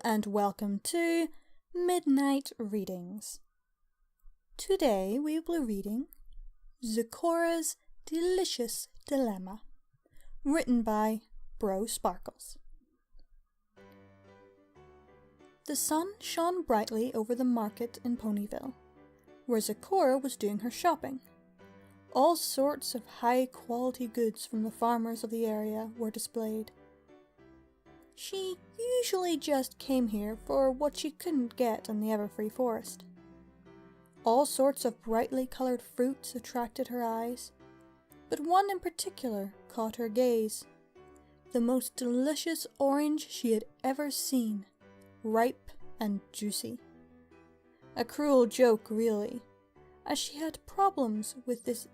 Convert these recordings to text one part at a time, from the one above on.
and welcome to Midnight Readings. Today we will be reading Zecora's Delicious Dilemma, written by Bro Sparkles. The sun shone brightly over the market in Ponyville, where Zecora was doing her shopping. All sorts of high-quality goods from the farmers of the area were displayed. She usually just came here for what she couldn't get in the Everfree Forest. All sorts of brightly coloured fruits attracted her eyes, but one in particular caught her gaze. The most delicious orange she had ever seen, ripe and juicy. A cruel joke, really, as she had problems with this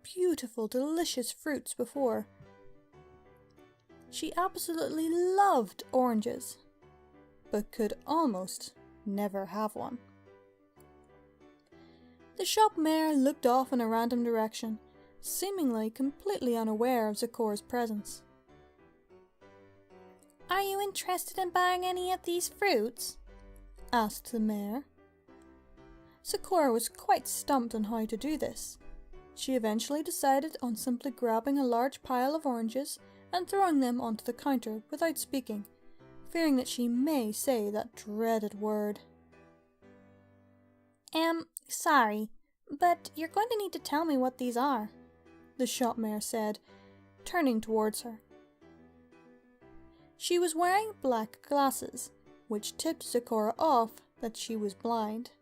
beautiful, delicious fruits before. She absolutely loved oranges, but could almost never have one. The shop mare looked off in a random direction, seemingly completely unaware of Zecora's presence. "Are you interested in buying any of these fruits?" asked the mare. Zecora was quite stumped on how to do this. She eventually decided on simply grabbing a large pile of oranges and throwing them onto the counter without speaking, fearing that she may say that dreaded word. Sorry, but you're going to need to tell me what these are," the shop mare said, turning towards her. She was wearing black glasses, which tipped Zecora off that she was blind.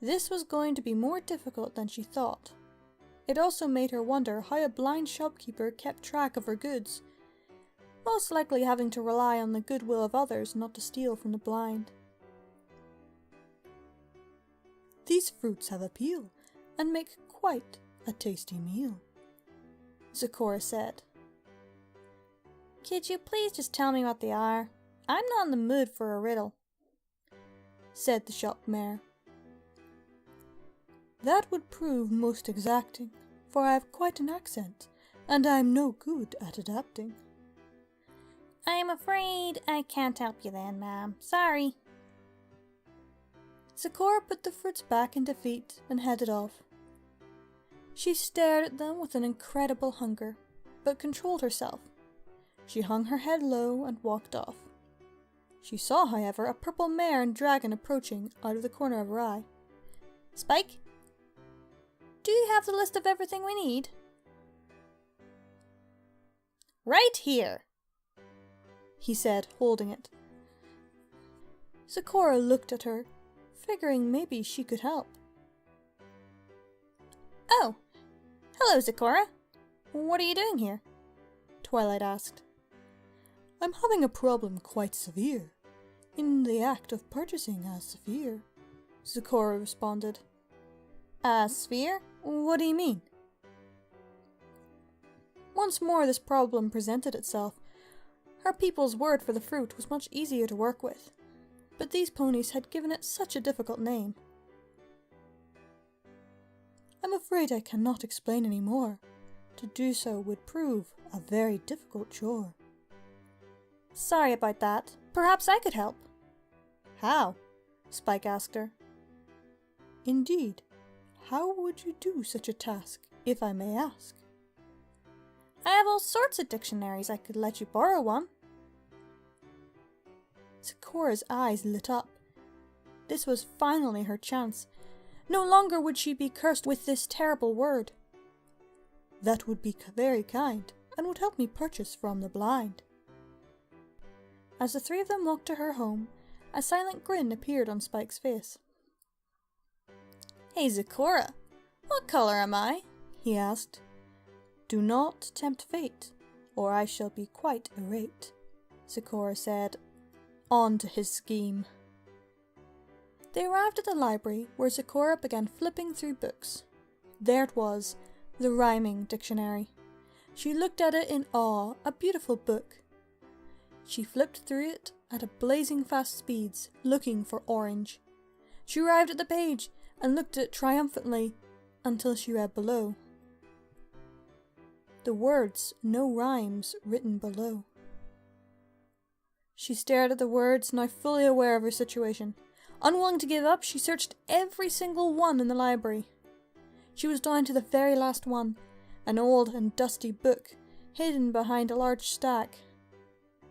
This was going to be more difficult than she thought. It also made her wonder how a blind shopkeeper kept track of her goods, most likely having to rely on the goodwill of others not to steal from the blind. "These fruits have appeal and make quite a tasty meal," Zecora said. "Could you please just tell me what they are? I'm not in the mood for a riddle," said the shop mare. "That would prove most exacting, for I have quite an accent, and I am no good at adapting." "I'm afraid I can't help you then, ma'am. Sorry." Zecora put the fruits back in defeat and headed off. She stared at them with an incredible hunger, but controlled herself. She hung her head low and walked off. She saw, however, a purple mare and dragon approaching out of the corner of her eye. "Spike? Do you have the list of everything we need?" "Right here," he said, holding it. Zecora looked at her, figuring maybe she could help. "Oh, hello, Zecora. What are you doing here?" Twilight asked. "I'm having a problem quite severe, in the act of purchasing a sphere," Zecora responded. "A sphere? What do you mean?" Once more this problem presented itself. Her people's word for the fruit was much easier to work with, but these ponies had given it such a difficult name. "I'm afraid I cannot explain any more. To do so would prove a very difficult chore." "Sorry about that. Perhaps I could help." "How?" Spike asked her. "Indeed. How would you do such a task, if I may ask?" "I have all sorts of dictionaries. I could let you borrow one." Zecora's eyes lit up. This was finally her chance. No longer would she be cursed with this terrible word. "That would be very kind, and would help me purchase from the blind." As the three of them walked to her home, a silent grin appeared on Spike's face. "Hey, Zecora, what color am I?" he asked. "Do not tempt fate, or I shall be quite irate," Zecora said, on to his scheme. They arrived at the library, where Zecora began flipping through books. There it was, the rhyming dictionary. She looked at it in awe, a beautiful book. She flipped through it at a blazing fast speeds, looking for orange. She arrived at the page and looked at it triumphantly until she read below. The words "no rhymes" written below. She stared at the words, now fully aware of her situation. Unwilling to give up, she searched every single one in the library. She was down to the very last one, an old and dusty book, hidden behind a large stack,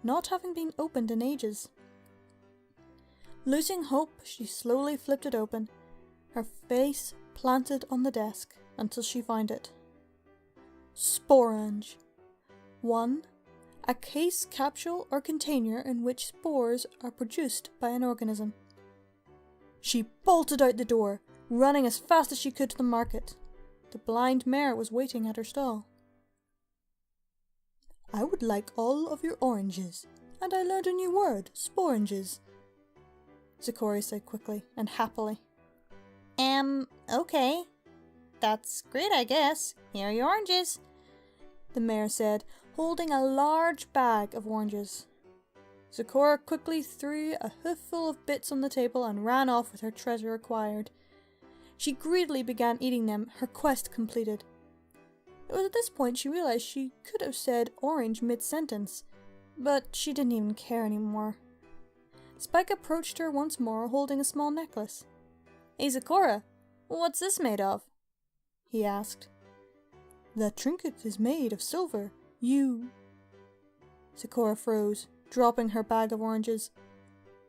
not having been opened in ages. Losing hope, she slowly flipped it open, her face planted on the desk until she found it. Sporange. 1. A case, capsule, or container in which spores are produced by an organism. She bolted out the door, running as fast as she could to the market. The blind mare was waiting at her stall. I would like all of your oranges, and I learned a new word, sporanges, Zecora said quickly and happily. Okay. That's great, I guess. Here are your oranges, the mare said, holding a large bag of oranges. Zecora quickly threw a hoofful of bits on the table and ran off with her treasure acquired. She greedily began eating them, her quest completed. It was at this point she realized she could have said orange mid-sentence, but she didn't even care anymore. Spike approached her once more, holding a small necklace. Hey Zecora, what's this made of? He asked. That trinket is made of silver. Zecora froze, dropping her bag of oranges.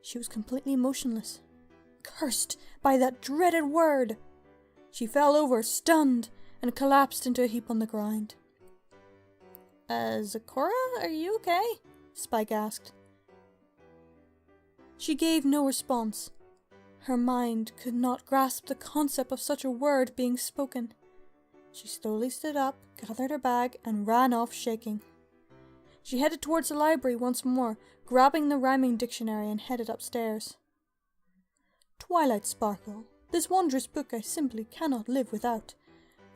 She was completely motionless. Cursed by that dreaded word! She fell over, stunned, and collapsed into a heap on the ground. Zecora, are you okay? Spike asked. She gave no response. Her mind could not grasp the concept of such a word being spoken. She slowly stood up, gathered her bag, and ran off shaking. She headed towards the library once more, grabbing the rhyming dictionary and headed upstairs. Twilight Sparkle, this wondrous book I simply cannot live without.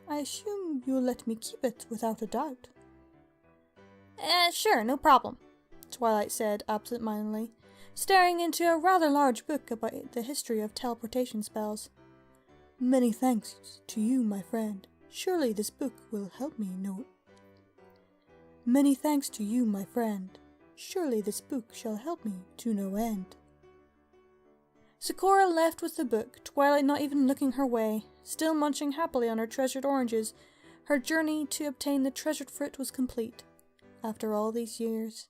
I assume you'll let me keep it without a doubt. Sure, no problem, Twilight said absent-mindedly, staring into a rather large book about the history of teleportation spells. Many thanks to you, my friend. Surely this book will help me know. Many thanks to you, my friend. Surely this book shall help me to no end. Zecora left with the book, Twilight not even looking her way, still munching happily on her treasured oranges. Her journey to obtain the treasured fruit was complete, after all these years.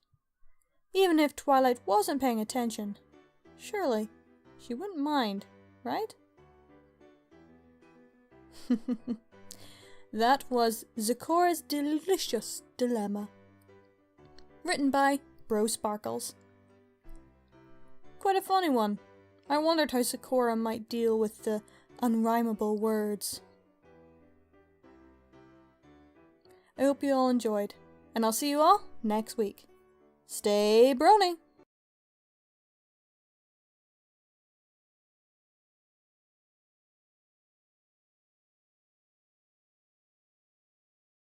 Even if Twilight wasn't paying attention, surely she wouldn't mind, right? That was Zecora's Delicious Dilemma. Written by Bro Sparkles. Quite a funny one. I wondered how Zecora might deal with the unrhymable words. I hope you all enjoyed, and I'll see you all next week. Stay brony!